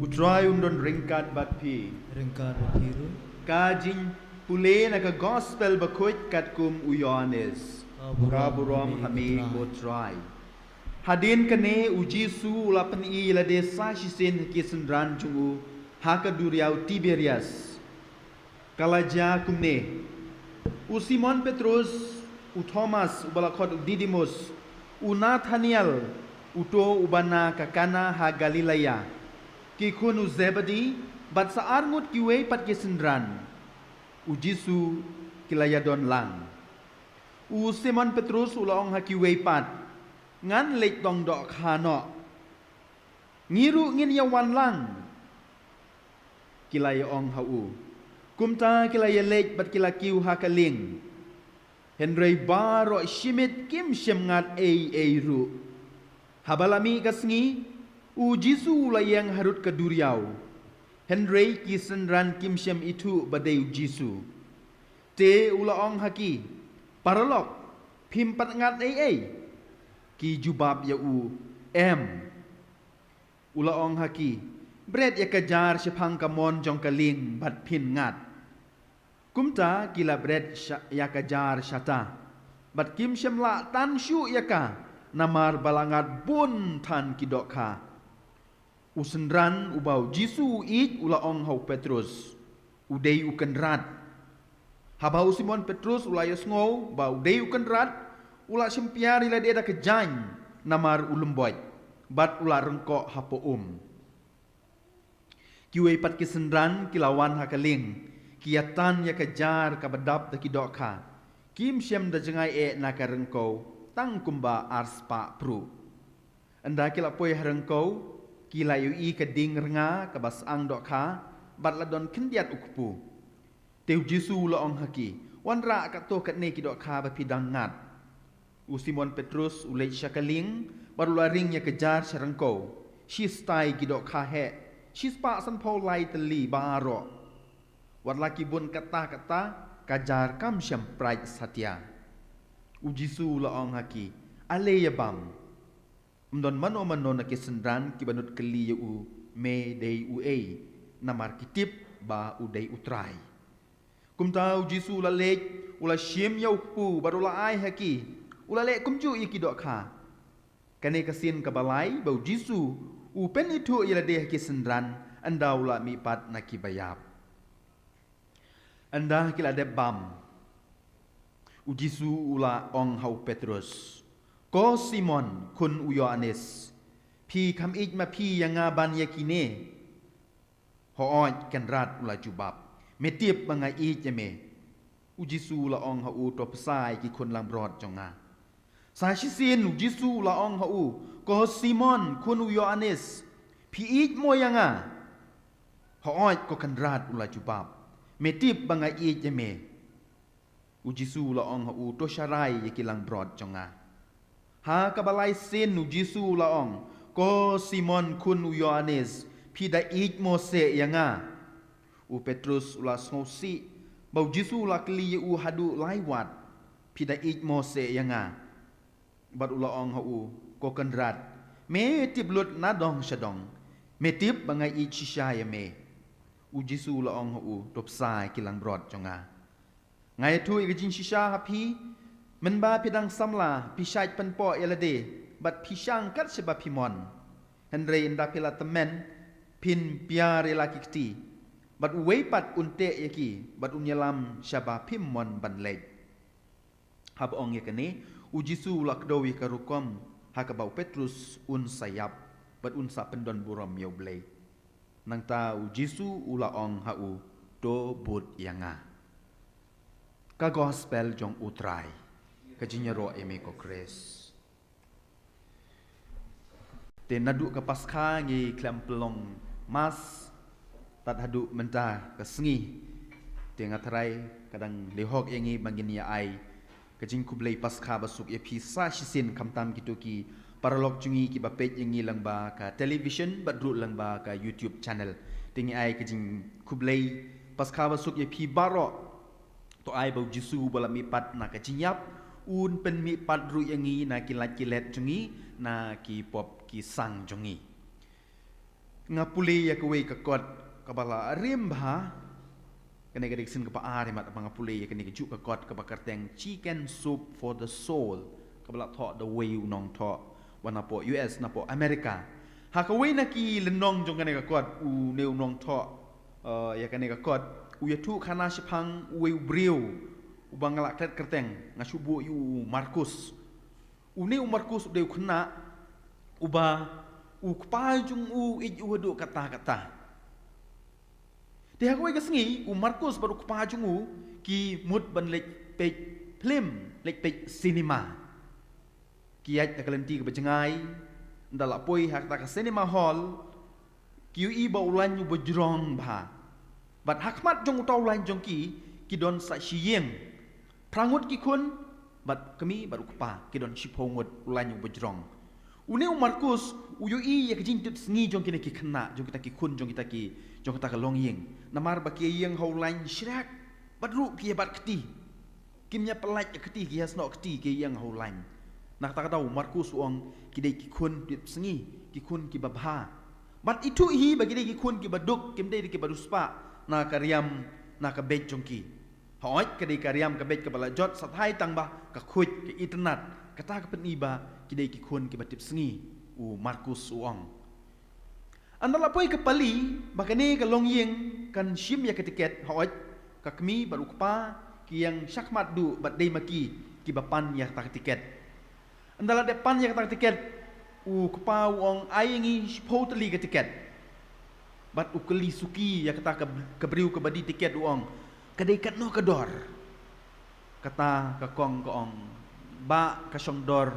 Utrai undon ringkat bat pi. Ringkat bapiru. Kajing pule na ka gospel bakut kat kum uyones. Kaburom hami botrai. Hadin kene uji su ulapan I la desa shisin kisendran jungu haka duriau Tiberias. Kalaja kumne. U Simon Petrus, u Thomas, u balakot u Didimus, u Nathaniel, uto ubana kakana ha Galilea. Ki kun u Zebedi, bat saar ngut kiwe pat kisendran. U Jisu kilayadon lang. U Simon Petrus ulaong ha kiwe pat. Ngan lek dong dok khano. Ngiru ngin yawan lang. Kilay ong hau. Kumta kilay lek bat kilakiu ha kaling. Henry baro shimit kim shem ngat ei ru. Habalami kasngi u Jisu layang harut keduriau. Henry kisenran kim shem itu badai Jisu. Te ulaong haki. Paralok pimpat ngat ei. Ki jubab ya u ulaong haki bret ya kejar sepang kamon jong kaling bat pin ngat kumta kila bret ya kejar syata bat kim semla tan syu ya ka namar balangat bun tan kidokha usendran ubau Jisu ik ulaong hau Petrus udei ukenrat habau Simon Petrus ulayas ngau bau udei ukenrat ula sempiari la dia da kejang namar ulumboy bat ula rengkok hapo kiwe pat kisendran kilawan hakaling kiatan ya kejar kabadap da kidokha kim syem da jengai na ka rengkau tang kumba arspa pru anda kila poi rengkau kila yu I keding renga kabas ang dokha bat ladon kendiat ukpu teu Jisu laong haki wanra ka to kat ne kidokha ba pidang ngat u Simon Petrus ulai syakaling barula ring ya kejar serengkau shistai gidok kahe shispa san pau lai teli baro wat laki bun kata kajar kam syam prai satya u Jisu laong haki ale ya bam mdon mano na kisendran kibanut keli ya u me dei u namar kitip ba u dei utrai kumtau Jisu la lek ula syem ya upu barula ai haki ula lek kumju iki dok kha kane kasin kabalai bau Jisu u pen itu ila deh kisendran anda ula mi pat nakibayap anda kila de bam u Jisu ula ong hau Petrus ko Simon kun u Yohanes pi kam ik ma pi yanga ban yakine ho oj kan rat ula jubab metip bangai ik jeme u Jisu ula ong hau to pesai ki kun lam rod jonga Sashisin Jisu laong hau ko Simon kunu Yohanes pi ik moyanga hooj ko kanrat ula jubab metip bangai ik jeme u Jisu laong hau to sharai yekilang brod jonga ha kabalai sin u Jisu laong ko Simon kunu Yohanes pi da ik mo se yanga u Petrus ula sngosi bau Jisu la kli u hadu laiwat pi da ik mo se yanga bat ulaong hau ko kanrat me tip lut nadong shadong me tip bangai I chisha ya me u Jisu ulaong hau top sai kilang brod jonga ngai tu I gajin shisha hapi menba pidang samla pisai penpo elade bat pisang kat seba pimon henre inda pila temen pin piare laki kti bat weipat unte yaki bat unyalam shaba pimon banleg hab ong yakane u Jisu lakdowi karukom hakabau Petrus un sayap bat unsa pendon buram yoblei nang ta u Jisu ulaong hau do but yanga ka gospel jong utrai ka jinyaro eme ko kres te nadu ka paskha ngi klam pelong mas tat hadu menta ka sengi te ngatrai kadang lehok yengi bangin ya ai kajing kublai paskha basuk ya pisa shisin kamtam kituki paralog jungi ki bapet yengi langba ka television badru langba ka YouTube channel tingi ai kajing kublai paskha basuk ya pi baro to ai bau Jisu bala mi pat na kajinyap un pen mi pat ru yengi na kilat jungi na ki pop ki sang jungi ngapuli ya kewe kekot kabala rimba kene gede sin ke paar mat ngapuli ya kene kejuk kekot ke bakar teng chicken soup for the soul kabala tho the way nong tho wana po US na po America ha kewe na ki lenong jong kene kekot u neu nong tho ya kene kekot u ya tu khana shipang we briu u bangala klet kerteng ngasubu yu Markus u neu Markus deu khna uba u kpajung u ij u do kata-kata dia koi kesengi u Markus baru kpajung u ki mut ban lek pej film lek pej cinema kiat ta kalenti ke bejengai ndala poi hak ta ke cinema hall ki i ba ulan yu bejrong ba bat hakmat jong utau ulan jong ki don sa shiyeng prangut ki kun bat kami baru kpa ki don shipongut ulan yu bejrong Uneu Markus uyui ya kejin tut sengi jong kina ki kena jong kita ki kun jong kita ka longyeng namar ba ki yang hau lain syrak badru ki bat keti kimnya pelaj keti ki hasno keti ki yang hau lain nak tak tahu Markus uang ki dei ki kun tut sengi ki kun ki babha bat itu hi bagi dei ki kun ki baduk kim dei ki baduspa na karyam na ka bet jong ki hoi ka dei karyam ka bet ka bala jot sathai tang ba ka khuj ki internet kata ka peniba kidai ki kun ki batip sengi u Markus uang andala poi ke pali bakane ka longyeng kan shim ya ketiket hooj ka kami baru kpa ki yang syakmat du bat dei maki ki bapan ya tak tiket andala depan ya tak tiket u kpa uang aingi spotli ke tiket bat u keli suki ya kata ke briu ke badi tiket uang kadai kat no kedor kata ka kong ong ba ka dor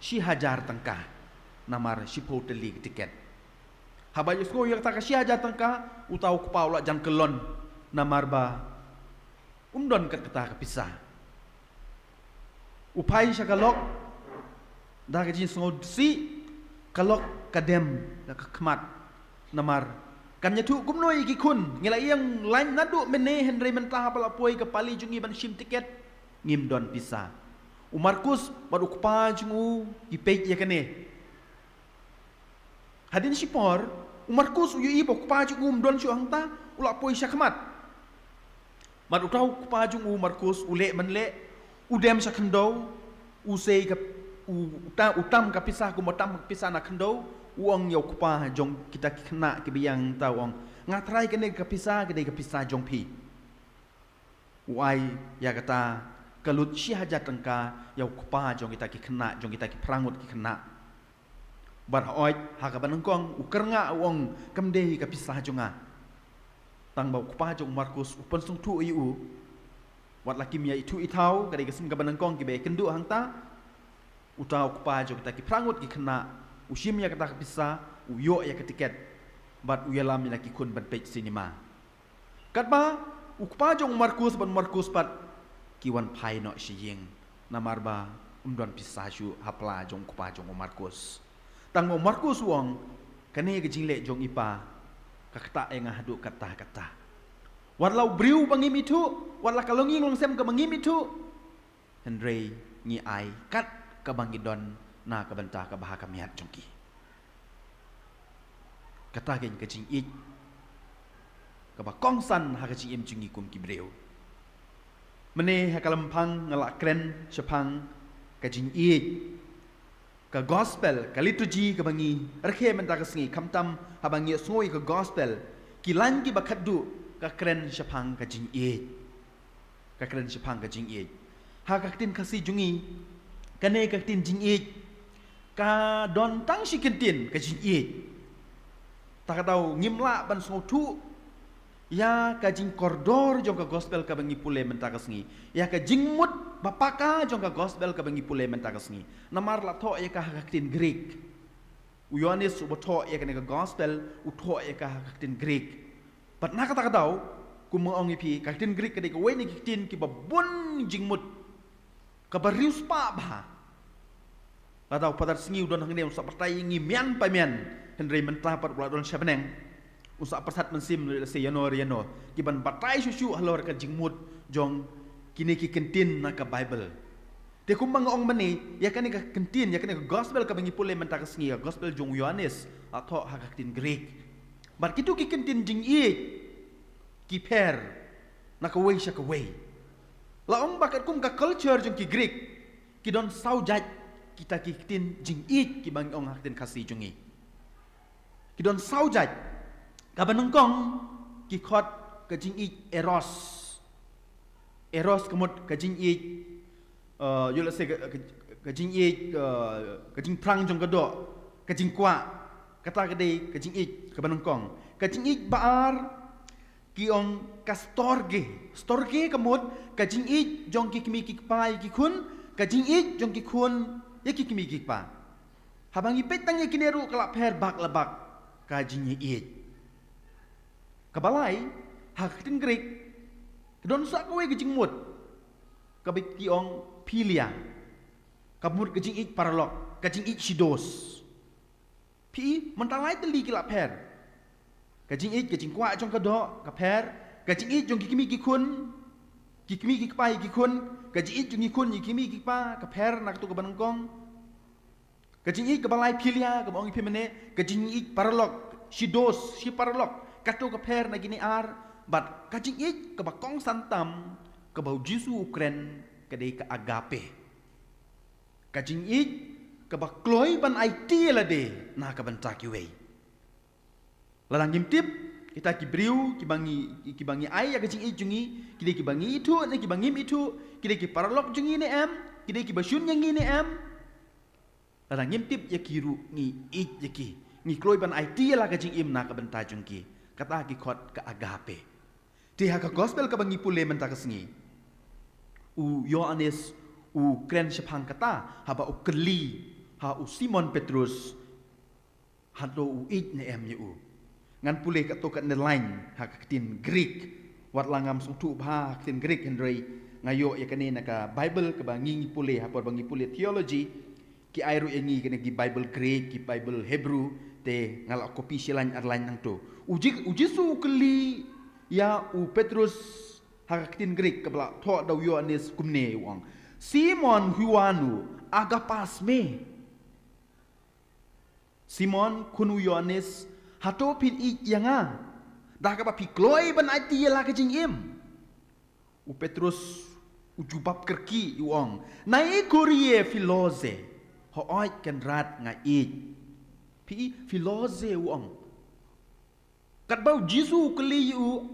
si hajar tangka namar si poteli tiket habayus ko yak tak si hajar tangka utau ku paula jan kelon namar ba undon kat kata kepisah upai syakalok dah kajin sngod si kalok kadem dak kmat namar kan nyatu kumnoi ki kun ngila yang lain nadu mene henry mentah pala poi ke pali jungi ban sim tiket ngim don pisah u Markus baru kepajungu ipej ya kene hadin sipor u Markus u ibo kepajungu mdon su hangta ula poi syakmat baru tahu kepajungu Markus ule menle udem sakendo u sei ka u utam ka pisah ku motam pisah na kendo uang yau kupa jong kita kena kebiang tahu ong ngatrai kene ka pisah gede ka pisah jong pi uai ya kata kalut syahajat tengka yau kupa jong kita ki kena jong kita ki prangut ki kena bar oi haka banengkong ukernga wong kemde ka pisah jonga tang bau kupa jong Markus upon sung tu iu wat laki mia itu itau kadai kesin ka banengkong ki be kendu hangta utau kupa jong kita ki prangut ki kena usim ya kata pisah uyo ya ketiket bat uyalam ya ki kun ban pej cinema katba ukpa jong Markus ban Markus pat kiwan pai no shiyeng namarba umdon pisaju hapla jong kupa jong Markus tang Markus wong kane ke jingle jong ipa kakta eng hadu kata walau briu bangim itu wala kalongi long sem ke bangim itu Henry ngi ai kat ka bangidon na ka banta ka bahaka miat jongki kata gen ke jing ik ka ba kongsan ha ka jing im jingi kum ki briu mene hakalampang ngalak kren sepang kajing iik ka gospel ka liturgi ka bangi rekhe menta ka sengi kamtam habangi sngoi ka gospel kilan ki bakaddu ka kren sepang kajing iik ka kren sepang kajing iik ha ka tin kasi jungi kane ka tin jing iik ka don tang si kentin kajing iik tak tahu ngimla ban sotu ya kajing kordor jong ka gospel ka bangi pule mentaka sengi ya kajing mut bapaka jong ka gospel ka bangi pule mentaka sengi namar la tho ya ka haktin Greek u Yohanes u tho ya ka gospel u tho ya ka haktin Greek pat na kata tau ku mong ipi haktin Greek ka de we ni haktin ki babon jing mut ka barius pa ba atau padar sengi udon hang ne sa partai ngi mian pa mian Henry mentah pat don syabeneng usak persat mensim se yano kiban patai susu halor ka jingmut jong kini ki kentin na ka Bible te kumbang ong mani ya kan ka kentin ya kan ka gospel ka bangi pule mentaka sengi gospel jong Yohanes atau hakatin Greek Bat kitu ki kentin jing i ki per na ka wei sha ka wei. La ong bakat kum ka culture jong ki Greek ki don sau jaj kita ki tin jing i ki bang ong hak tin kasi jong i. Ki don sau jaj ka banong kong ki khot ka jing i eros. Eros kemut ka jing i yo la se ka jing i ka jing prang jong ka do ka jing kwa kata ka dei ka jing i ka banong kong ka jing i baar ki ong ka storge kemut ka jing i jong ki kimi ki pai ki kun ka jing i jong ki kun ye ki kimi ki pa habang i petang ye kineru kala per bak labak ka jing i ka balai hak tin Greek don sa ko we ka jing mut ka bik ki ong pilia ka mut ka jing i paralok ka jing i sidos pi mentalai teli kila per ka jing i ka jing kwa jong ka do ka per ka jing i jong ki kimi ki kun ki kimi ki pai ki kun ka jing i jong ki kun ki kimi ki pa ka per nak tu ka banong kong ka jing i ka balai pilia ka bong i pimene ka jing i paralok sidos si paralok ka tu ka per na gini ar bat ka jing i ka ba kong santam ka bau Jisu Ukren ka dei ka agape ka jing i ka ba kloi ban IT la de na ka ban tak wei Lalang ngimtip kita kibriu kibangi ai ya kecing ijungi kide kibangi itu ne kibangim itu kide ki paralok jungi ne em kide ki basyun yang ne em lalang ngimtip ya kiru ngi ij yaki ngi kloi ban IT la kecing im na ka benta jungki kata ki khot ka agape ti ha ka gospel ka bangi pule menta kesngi u Yohanes u kren sepang kata haba u keli ha u Simon Petrus hado u ij ne em u ngan pulih kat tokat nelain hak tin Greek wat langam sung tu bah tin Greek hendrei ngayo ya kane naka Bible ke bangi pulih apa bangi pulih theology ki airu engi kene ki Bible Greek ki Bible Hebrew te ngalak kopi silan arlain nang tu uji su keli ya u Petrus hak tin Greek ke bala tho daw Yohanes kumne wang Simon huanu aga pas me Simon kunu Yohanes hato pin i yanga dah ka pi kloi ban IT la ka jing im u Petrus u jubab kerki uong nai kurie filoze ho oi kan rat nga i pi filoze uong kat bau Jisu keli u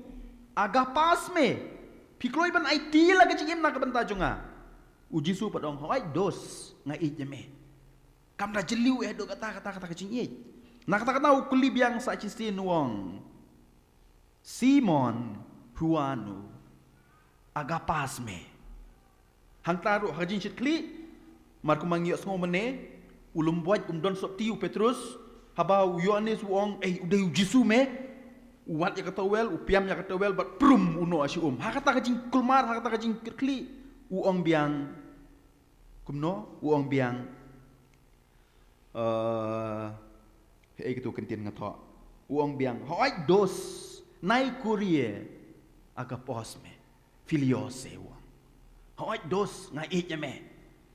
aga pas me pi kloi ban IT la ka jing im na ka banta junga u Jisu padong ho oi dos nga i me kam da jeliu do kata ka jing i nak kata ukuli biang sa cisin wong Simon huanu agapas me hang taru hajin chitli mar kumangi osmo mene ulum buat don sop tiu Petrus haba Yohanes wong udai Jisu me uat ya kata wel upiam ya kata wel bat prum uno asi hakata kajing kulmar hakata kajing kli uong biang kumno uong biang gitu kentin ngato uang biang hoi dos nai kurie aga posme filiose uang hoi dos ngai me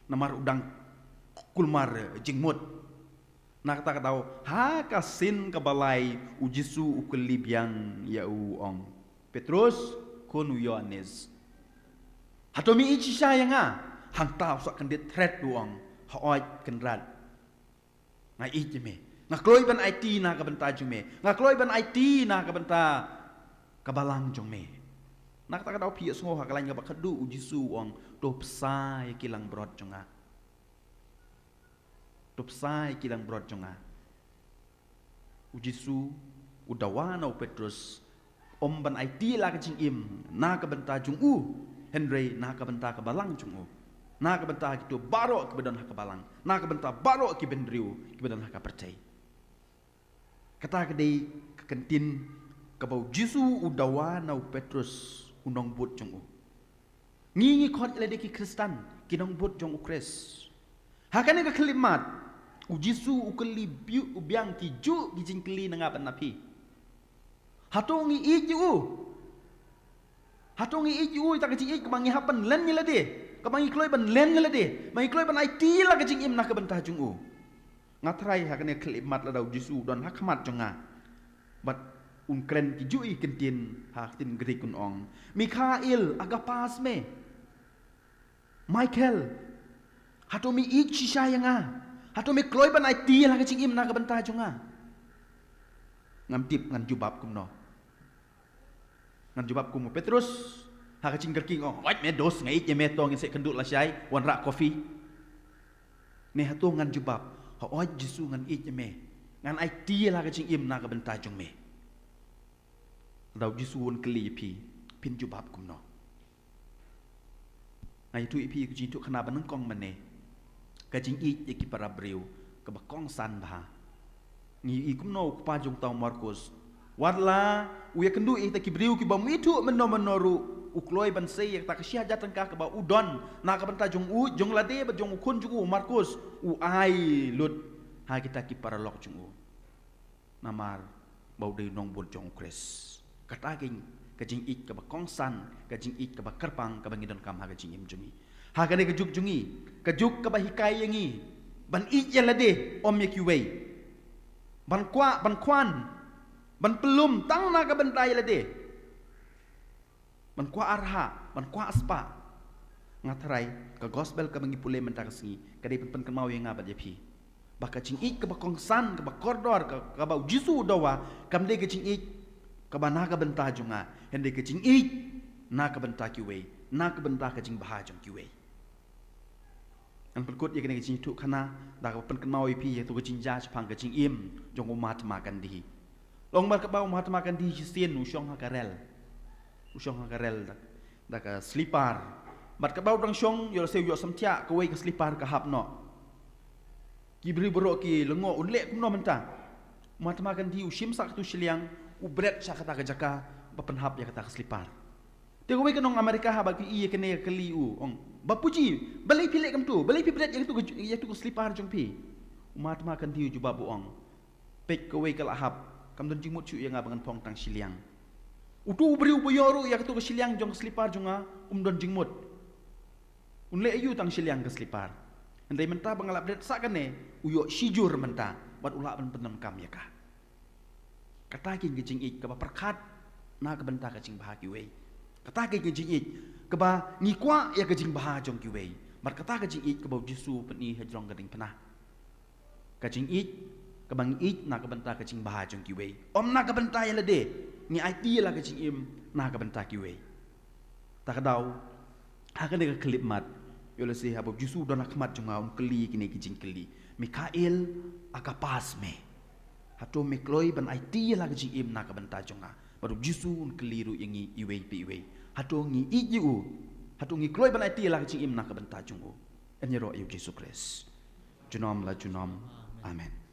namar udang kulmar jingmut nak tak tahu ha kasin kebalai ujisu ukeli biang ya uong Petrus kunu Yohanes hatomi ichi sayanga hang tahu sak kendit threat uong hoi kenrat ngai me ngakloi ban IT na ka benta jung me ngakloi ban IT na ka benta kabalang jung me nak tak tahu pi sngo ha kalain ga bakadu Jisu ong to psai kilang brod junga to psai kilang brod junga Jisu udawana Petrus ban IT la ka jing im na ka benta jung Henry na ka benta kabalang jung na ka benta kitu baro ke bedan ha kabalang na ka benta baro ki bendriu ki bedan ha ka percai kata kedai kentin kabau Jisu udawa nau Petrus unong but jong ngi khot le de ki Kristan kinong but jong ukres hakane ka kelimat u Jisu ukeli biu ubiang ki ju gijing keli nanga ban napi hatongi iju ta ka jing kamangi hapan len ni le de kamangi kloi ban len ni le de mangi kloi ban IT la ka jing im na ka ban ta jong ngatrai hakane kelimat la dau Jisu don hakmat jonga bat kren ki jui kentin hak tin gri kun ong Mikhail agapas me Michael hatomi ik shisha yanga hatomi kloi ban ai ti la ka ching im na ka banta jonga ngam tip ngan jubab kum no ngan jubab kum Petrus hak ching gerking ong wait me dos ngai je me tong se kendut la syai wan rak kopi ne hatu ngan jubab ha oi jisu ngan ik je me ngan ai ti la ka ching im na ka banta jong me dau jisu won kli pi pin jubab kum no ai tu pi ka jing tu khana ban kong man ne ka jing ik ki para breu ka ba kong san ba ni i kum no pa jong tau Markus wadla uya kendu i ta ki breu ki ba mitu menoru ukloi ban sei tak sia jatan ka ba udon na ka banta jong u jong lade ba jong kun jugu Markus u ai lut ha kita ki para lok jong u namar bau de nong bol jong kres kata king ka jing ik ka ba kong san ka jing ik ka ba karpang ka ba ngidon kam ha ka jing im jungi ha ka ne ka juk jungi ka juk ka ba hikai yangi ban ik ya lade om ye ki wei ban kwa ban kwan ban pelum tang na ka banta ya lade ban kwa arha ban kwa aspa ngatarai ka gospel ka bangi pule mentak singi ka dei pen kan mau yang ngabat ya pi baka jing ik ka ba kong san ka ba kordor ka ba jisu dawa kam de ka jing ik ka ba na ka banta junga hende ka jing ik na ka banta ki wei na ka banta ka jing baha jong ki wei an perkut ye kene ka jing tu khana da ka pen kan mau pi ye tu ka jing ja chapang ka jing im jong Mahatma Gandhi long mar ka ba Mahatma Gandhi jisien usong ha karel da ka slipar mat ka ba dang shong yo se yo samtia ka wei ka slipar ka hap no ki bri bro ki lengo unle kum no menta Mahatma Gandhi usim sak tu shiliang ubret sa kata ka jaka bapen hap ya kata ka slipar te wei ka nong Amerika ha ba ki iye kene kali u ong bapuji balai pilek kam tu balai pi bret ya tu ka slipar jong pi Mahatma Gandhi ju babu ong pek ka wei ka hap kam don jingmut chu ya ngabangan pong tang shiliang utu beriu boyoru ya ketu ke siliang jong selipar jonga don jingmut unle ayu tang siliang ke selipar andai menta bangalap det sakane uyo sijur menta bat ula ban penem kam ya ka kata kin ke jing ik ka ba perkat na ka benta ka jing bahagi wei kata kin ke jing ik ka ba ngikwa ya ke jing baha jong ki wei mat kata ka jing ik ka ba jisu peni hajrong gading penah ka jing ik ka bang ik na ka benta ka jing baha jong ki wei om na ka benta ya lede ni IT lah ke jing im na ka benta ki wei ta ka dau ha ka ne ka klip mat yo le se ha bob jisu don akmat jonga keli kini ki jing keli Mikhail aka pas me hato me kloi ban IT lah ke jing im na ka benta jonga baru jisu keli ru yangi iwei pi iwei hato ngi iu hato ngi kloi ban IT lah ke jing im na ka benta jongo enye ro yu Yesus Kristus junom la junom amen